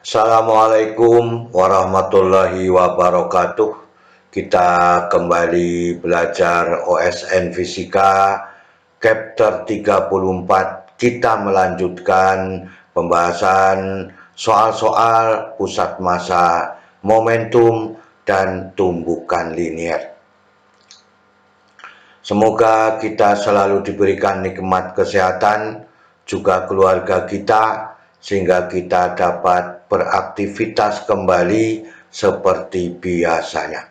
Assalamualaikum warahmatullahi wabarakatuh. Kita kembali belajar OSN Fisika Chapter 34. Kita melanjutkan pembahasan soal-soal pusat massa, momentum, dan tumbukan linier. Semoga kita selalu diberikan nikmat kesehatan, juga keluarga kita, sehingga kita dapat beraktivitas kembali seperti biasanya.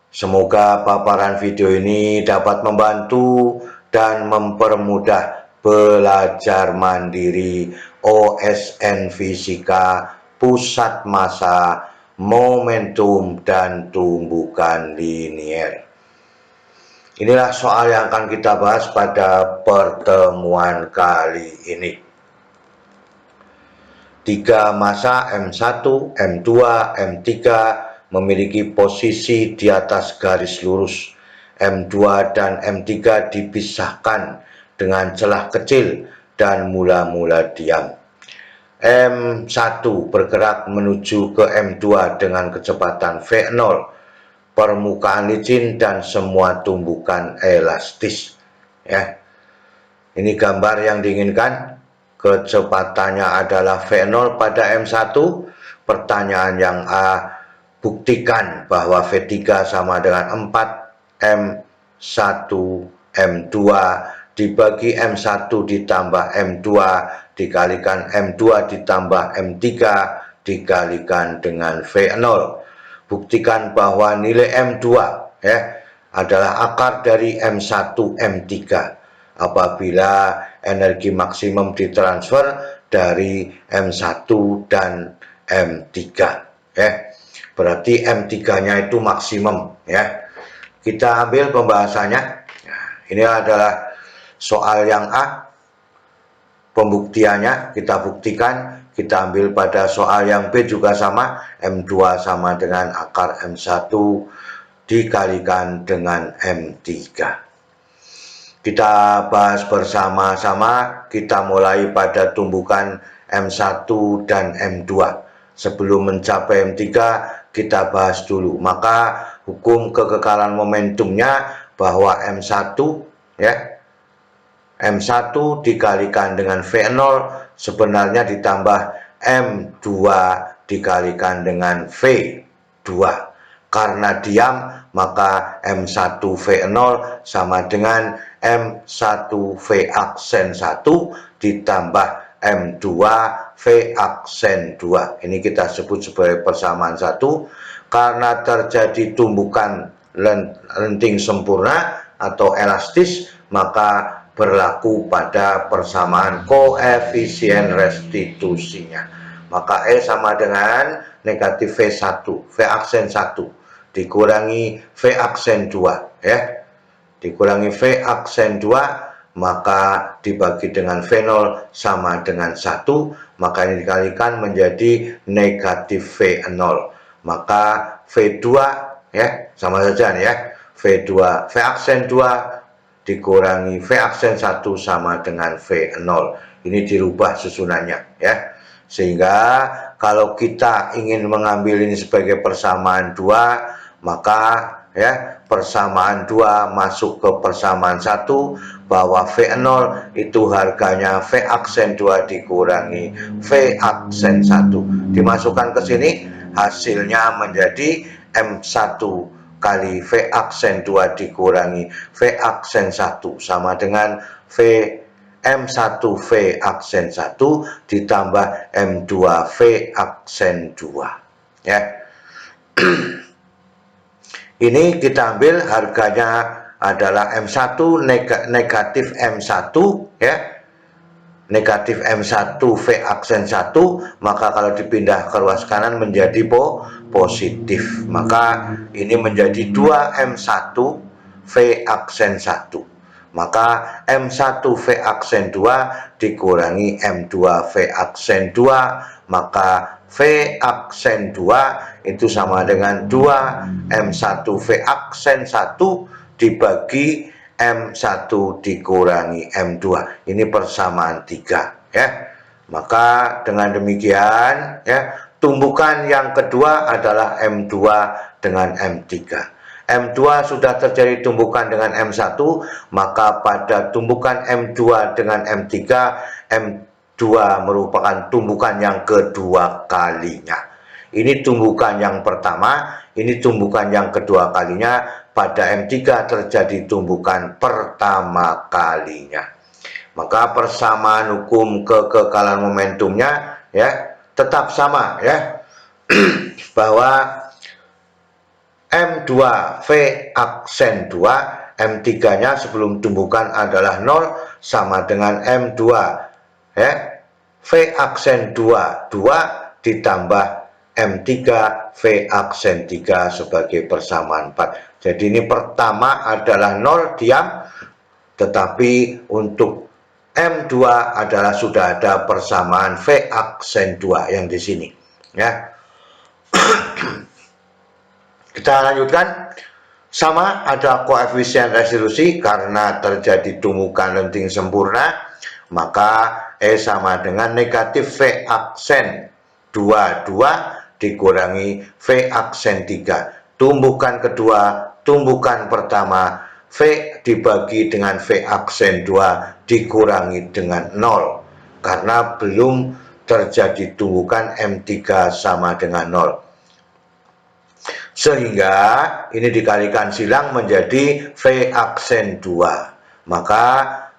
Semoga paparan video ini dapat membantu dan mempermudah belajar mandiri OSN Fisika, pusat massa, momentum, dan tumbukan linier. Inilah soal yang akan kita bahas pada pertemuan kali ini. 3 massa M1, M2, M3 memiliki posisi di atas garis lurus. M2 dan M3 dipisahkan dengan celah kecil dan mula-mula diam. M1 bergerak menuju ke M2 dengan kecepatan V0. Permukaan licin dan semua tumbukan elastis. Ya, ini gambar yang diinginkan. Kecepatannya adalah V0 pada M1. Pertanyaan yang A, buktikan bahwa V3 sama dengan 4 M1 M2 dibagi M1 ditambah M2 dikalikan M2 ditambah M3 dikalikan dengan V0. Buktikan bahwa nilai M2 adalah akar dari M1 M3 apabila energi maksimum ditransfer dari M1 dan M3 Berarti M3-nya itu maksimum Kita ambil pembahasannya. Ini adalah soal yang A. Pembuktiannya kita buktikan. Kita ambil pada soal yang B juga sama, M2 sama dengan akar M1 dikalikan dengan M3. Kita bahas bersama-sama. Kita mulai pada tumbukan M1 dan M2. Sebelum mencapai M3 kita bahas dulu. Maka hukum kekekalan momentumnya bahwa M1 M1 dikalikan dengan V0 sebenarnya ditambah M2 dikalikan dengan V2. Karena diam, maka M1 V0 sama dengan M1 V aksen 1 ditambah M2 V aksen 2. Ini kita sebut sebagai persamaan 1. Karena terjadi tumbukan lenting sempurna atau elastis, maka berlaku pada persamaan koefisien restitusinya. Maka E sama dengan negatif V1, V aksen 1 dikurangi V aksen 2 dikurangi V aksen 2, maka dibagi dengan V0 sama dengan 1, maka ini dikalikan menjadi negatif V0. Maka V2 sama saja nih V2 V aksen 2 dikurangi V aksen 1 sama dengan V0. Ini dirubah susunannya sehingga kalau kita ingin mengambil ini sebagai persamaan 2, maka persamaan 2 masuk ke persamaan 1 bahwa V0 itu harganya V aksen 2 dikurangi V aksen 1. Dimasukkan ke sini, hasilnya menjadi M1 kali V aksen 2 dikurangi V aksen 1 sama dengan M1 V aksen 1 ditambah M2 V aksen 2 Ini kita ambil harganya adalah M1 negatif M1 negatif M1 V aksen 1, maka kalau dipindah ke ruas kanan menjadi positif. Maka ini menjadi 2M1 V aksen 1. Maka M1 V aksen 2 dikurangi M2 V aksen 2, maka V aksen 2 itu sama dengan 2M1 V aksen 1 dibagi M1 dikurangi M2. Ini persamaan 3 Maka dengan demikian ya, tumbukan yang kedua adalah M2 dengan M3. M2 sudah terjadi tumbukan dengan M1, maka pada tumbukan M2 dengan M3, M2 merupakan tumbukan yang kedua kalinya. Ini tumbukan yang pertama, ini tumbukan yang kedua kalinya. Pada M3 terjadi tumbukan pertama kalinya. Maka persamaan hukum kekekalan momentumnya ya tetap sama ya, bahwa M2 V aksen 2, M3-nya sebelum tumbukan adalah 0 sama dengan M2 ya, V aksen 2, 2 ditambah M3 V aksen 3 sebagai persamaan 4. Jadi ini pertama adalah 0 diam, tetapi untuk M2 adalah sudah ada persamaan V aksen 2 yang di sini ya. Kita lanjutkan. Sama ada koefisien resolusi karena terjadi tumbukan lenting sempurna, maka E sama dengan negatif V aksen 22 dikurangi V aksen 3. Tumbukan kedua, tumbukan pertama, V dibagi dengan V aksen 2 dikurangi dengan 0. Karena belum terjadi tumbukan M3 sama dengan 0. Sehingga ini dikalikan silang menjadi V aksen 2. Maka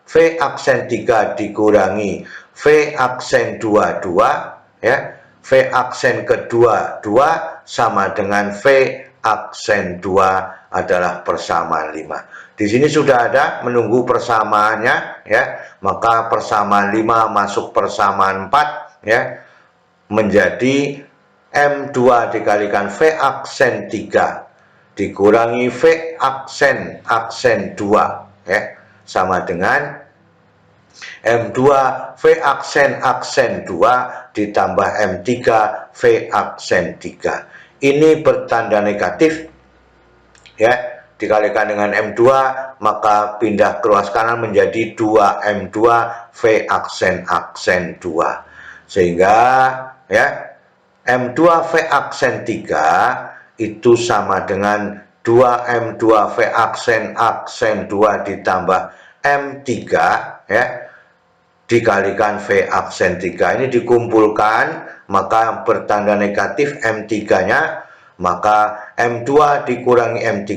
V aksen 3 dikurangi V aksen 22 ya. V aksen kedua 2 sama dengan V aksen 2 adalah persamaan 5. Di sini sudah ada menunggu persamaannya ya. Maka persamaan 5 masuk persamaan 4 ya, menjadi M2 dikalikan V aksen 3 dikurangi V aksen 2 ya, sama dengan M2 V aksen 2 ditambah M3 V aksen 3. Ini bertanda negatif ya, dikalikan dengan M2 maka pindah ke ruas kanan menjadi 2M2 V aksen 2. Sehingga ya M2 V aksen 3 itu sama dengan 2M2 V aksen 2 ditambah M3 ya, dikalikan V aksen 3. Ini dikumpulkan maka bertanda negatif M3-nya, maka M2 dikurangi M3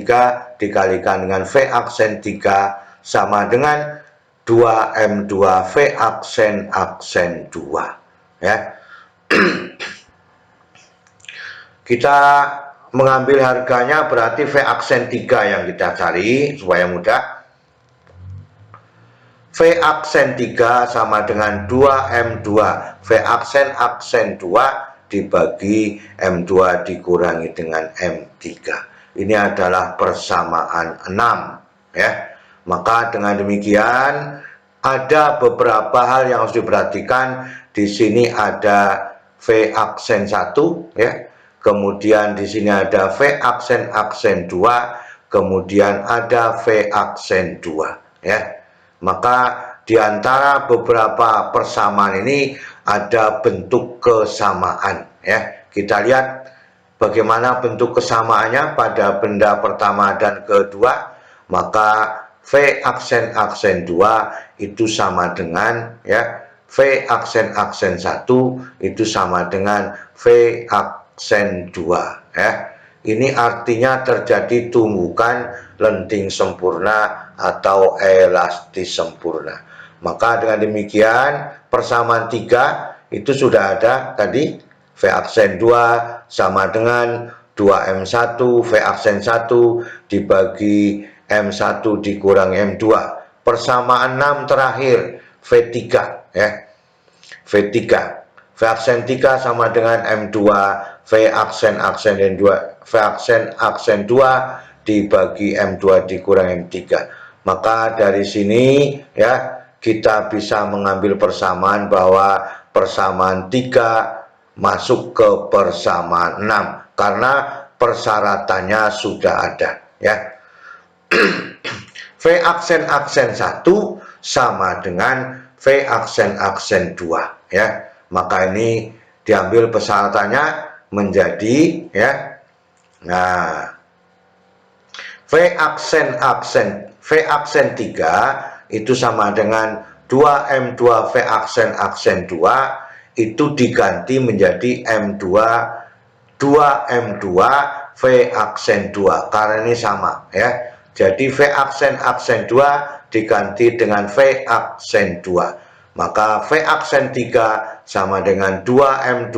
dikalikan dengan V aksen 3 sama dengan 2M2 V aksen 2 ya. Kita mengambil harganya, berarti V aksen 3 yang kita cari supaya mudah. V aksen 3 sama dengan 2M2 V aksen 2 dibagi M2 dikurangi dengan M3. Ini adalah persamaan 6 ya. Maka dengan demikian ada beberapa hal yang harus diperhatikan. Di sini ada V aksen 1 ya. Kemudian di sini ada V aksen 2, kemudian ada V aksen 2 ya. Maka di antara beberapa persamaan ini ada bentuk kesamaan ya. Kita lihat bagaimana bentuk kesamaannya pada benda pertama dan kedua. Maka V aksen 2 itu sama dengan ya, V aksen 1 itu sama dengan V aksen 2 ya. Ini artinya terjadi tumbukan lenting sempurna atau elastis sempurna. Maka dengan demikian persamaan 3 itu sudah ada tadi. V aksen 2 sama dengan 2M1 V aksen 1 dibagi M1 dikurangi M2. Persamaan 6 terakhir V3 ya. V3 V aksen 3 sama dengan M2 V aksen 2 V aksen 2 dibagi M2 dikurang M3. Maka dari sini ya kita bisa mengambil persamaan bahwa persamaan 3 masuk ke persamaan 6 karena persyaratannya sudah ada ya. V aksen 1 sama dengan V aksen 2 ya. Maka ini diambil persyaratannya menjadi ya. Nah, V aksen 3 itu sama dengan 2M2 V aksen 2 itu diganti menjadi M2 2M2 V aksen 2 karena ini sama ya. Jadi V aksen 2 diganti dengan V aksen 2. Maka V aksen 3 sama dengan 2M2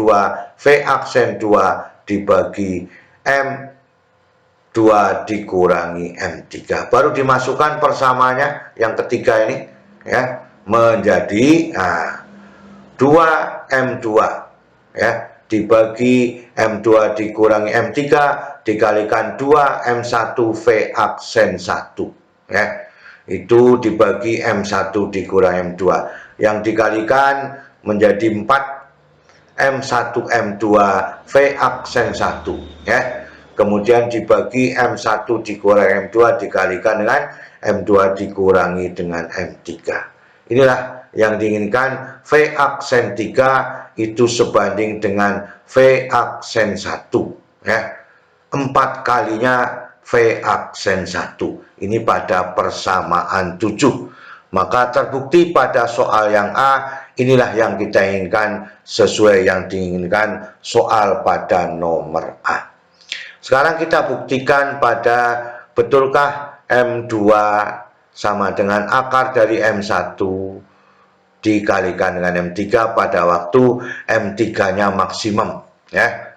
V aksen 2 dibagi M2 dikurangi M3. Baru dimasukkan persamaannya yang ketiga ini ya menjadi 2M2 ya dibagi M2 dikurangi M3 dikalikan 2M1 V aksen 1 ya. Itu dibagi M1 dikurangi M2 yang dikalikan menjadi 4M1 M2 V aksen 1 ya. Kemudian dibagi M1 dikurangi M2 dikalikan dengan M2 dikurangi dengan M3. Inilah yang diinginkan. V aksen 3 itu sebanding dengan V aksen 1 ya. 4 kalinya V aksen 1. Ini pada persamaan 7. Maka terbukti pada soal yang A, inilah yang kita inginkan sesuai yang diinginkan soal pada nomor A. Sekarang kita buktikan pada betulkah M2 sama dengan akar dari M1 dikalikan dengan M3 pada waktu M3-nya maksimum ya.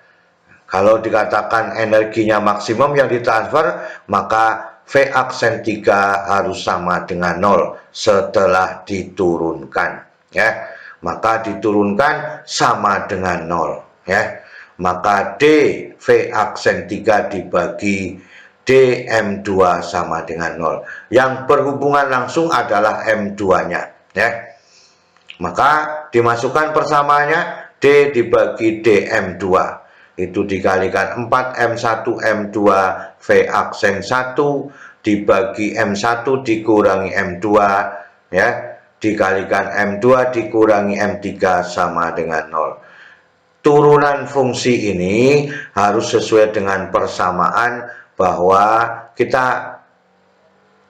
Kalau dikatakan energinya maksimum yang ditransfer, maka V aksen 3 harus sama dengan 0 setelah diturunkan ya. Maka diturunkan sama dengan 0 ya. Maka D V aksen 3 dibagi DM2 sama dengan 0. Yang berhubungan langsung adalah M2-nya ya. Maka dimasukkan persamaannya D dibagi DM2 itu dikalikan 4M1 M2 V aksen 1 dibagi M1 dikurangi M2 ya dikalikan M2 dikurangi M3 sama dengan 0. Turunan fungsi ini harus sesuai dengan persamaan bahwa kita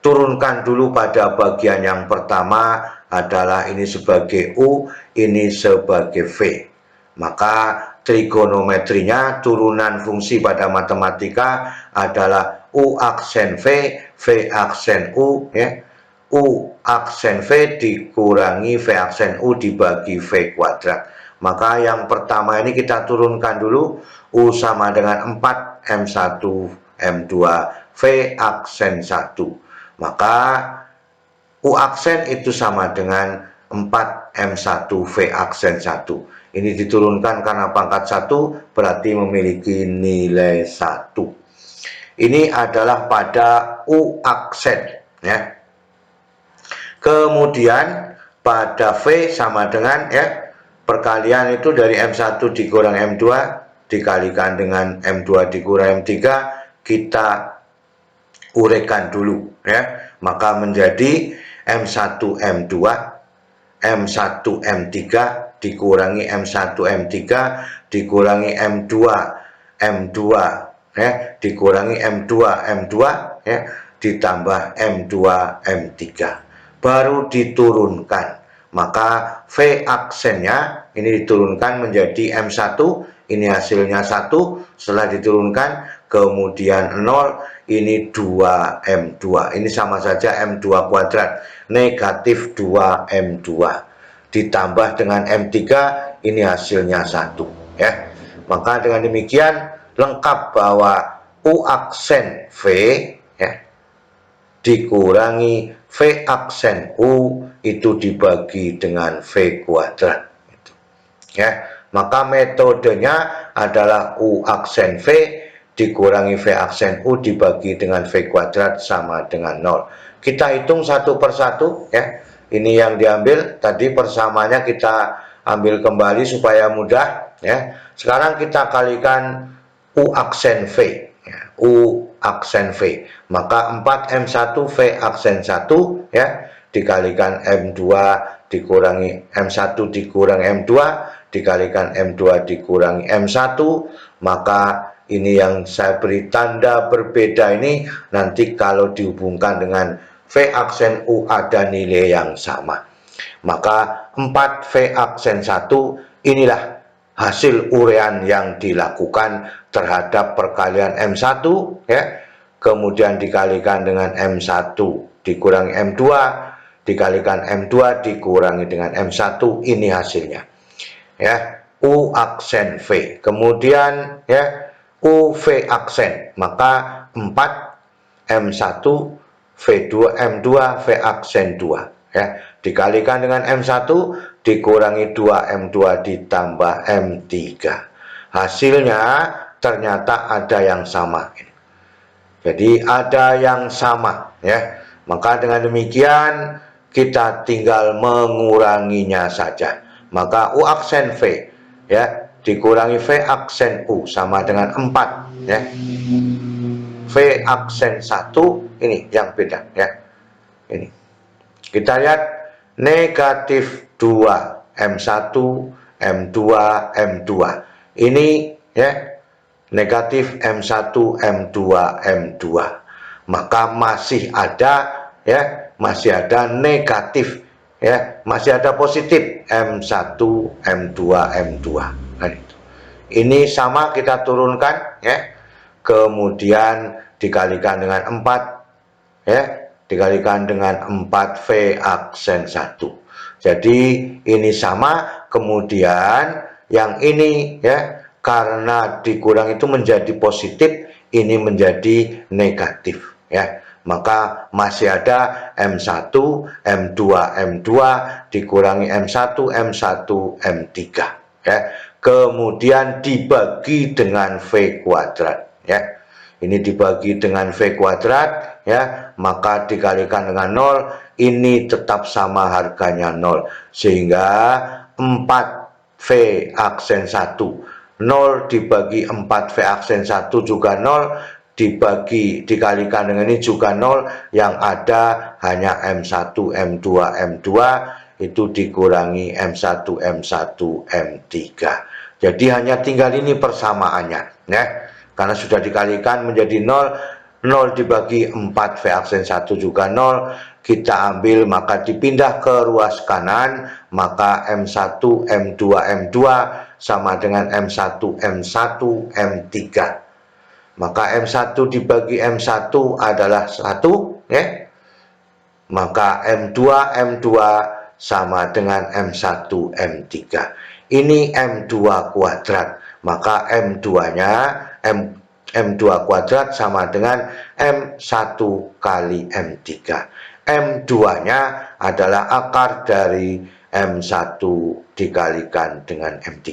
turunkan dulu pada bagian yang pertama adalah ini sebagai U, ini sebagai V. Maka trigonometrinya turunan fungsi pada matematika adalah U aksen V, V aksen U ya. U aksen V dikurangi V aksen U dibagi V kuadrat. Maka yang pertama ini kita turunkan dulu. U sama dengan 4M1 M2 V aksen 1. Maka U aksen itu sama dengan 4M1 V aksen 1. Ini diturunkan karena pangkat 1 berarti memiliki nilai 1. Ini adalah pada U aksen ya. Kemudian pada V sama dengan ya perkalian itu dari M1 dikurang M2 dikalikan dengan M2 dikurang M3 kita uraikan dulu ya. Maka menjadi M1 M2 M1 M3 dikurangi M1 M3 dikurangi M2 M2 ya dikurangi M2 M2 ya ditambah M2 M3 baru diturunkan. Maka V aksennya ini diturunkan menjadi M1, ini hasilnya 1, setelah diturunkan kemudian 0, ini 2M2, ini sama saja M2 kuadrat, negatif 2M2 ditambah dengan M3, ini hasilnya 1 ya. Maka dengan demikian lengkap bahwa U aksen V ya dikurangi V aksen U itu dibagi dengan V kuadrat gitu. Ya, maka metodenya adalah U aksen V dikurangi V aksen U dibagi dengan V kuadrat sama dengan 0. Kita hitung satu persatu ya. Ini yang diambil tadi persamanya kita ambil kembali supaya mudah ya. Sekarang kita kalikan U aksen V ya. U aksen V, maka 4M1 V aksen 1 ya dikalikan M2 dikurangi M1 dikurangi M2 dikalikan M2 dikurangi M1, maka ini yang saya beri tanda berbeda ini nanti kalau dihubungkan dengan V aksen U ada nilai yang sama. Maka 4V aksen 1 inilah hasil urean yang dilakukan terhadap perkalian M1 ya. Kemudian dikalikan dengan M1 dikurangi M2 dikalikan M2 dikurangi dengan M1, ini hasilnya. Ya, U aksen V. Kemudian ya, UV aksen, maka 4 M1 V2 M2 V aksen 2 ya, dikalikan dengan M1 dikurangi 2 M2 ditambah M3. Hasilnya ternyata ada yang sama. Jadi ada yang sama ya. Maka dengan demikian kita tinggal menguranginya saja. Maka U aksen V ya dikurangi V aksen U sama dengan 4 ya. V aksen 1 ini yang beda ya. Ini. Kita lihat negatif 2 M1 M2 M2. Ini ya negatif M1 M2 M2. Maka masih ada ya, masih ada negatif ya, masih ada positif M1 M2 M2. Nah, ini sama kita turunkan ya. Kemudian dikalikan dengan 4 ya, dikalikan dengan 4V aksen 1. Jadi ini sama, kemudian yang ini ya karena dikurang itu menjadi positif, ini menjadi negatif ya. Maka masih ada M1 M2 M2 dikurangi M1 M1 M3 ya. Kemudian dibagi dengan V kuadrat ya. Ini dibagi dengan V kuadrat ya, maka dikalikan dengan 0, ini tetap sama harganya 0, sehingga 4V aksen 1 0 dibagi 4V aksen 1 juga 0, dikalikan dengan ini juga 0, yang ada hanya M1 M2 M2 itu dikurangi M1 M1 M3. Jadi hanya tinggal ini persamaannya ya. Karena sudah dikalikan menjadi 0, 0 dibagi 4V aksen 1 juga 0, kita ambil maka dipindah ke ruas kanan, maka M1 M2 M2 sama dengan M1 M1 M3. Maka M1 dibagi M1 adalah 1 ya. Maka M2 M2 sama dengan M1 M3. Ini M2 kuadrat, maka M2-nya M2 kuadrat sama dengan M1 kali M3. M2-nya adalah akar dari M1 dikalikan dengan M3.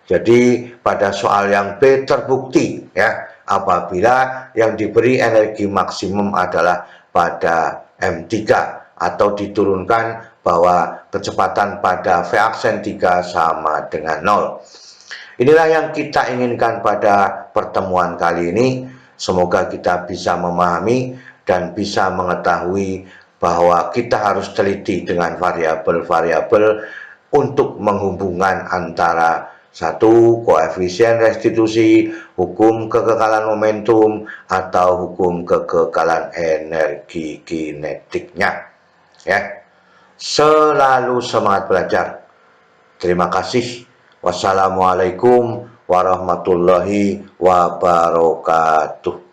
Jadi pada soal yang B terbukti ya, apabila yang diberi energi maksimum adalah pada M3 atau diturunkan bahwa kecepatan pada V aksen 3 sama dengan 0. Inilah yang kita inginkan pada pertemuan kali ini. Semoga kita bisa memahami dan bisa mengetahui bahwa kita harus teliti dengan variabel-variabel untuk menghubungkan antara satu, koefisien restitusi, hukum kekekalan momentum, atau hukum kekekalan energi kinetiknya. Ya, selalu semangat belajar. Terima kasih. Wassalamualaikum warahmatullahi wabarakatuh.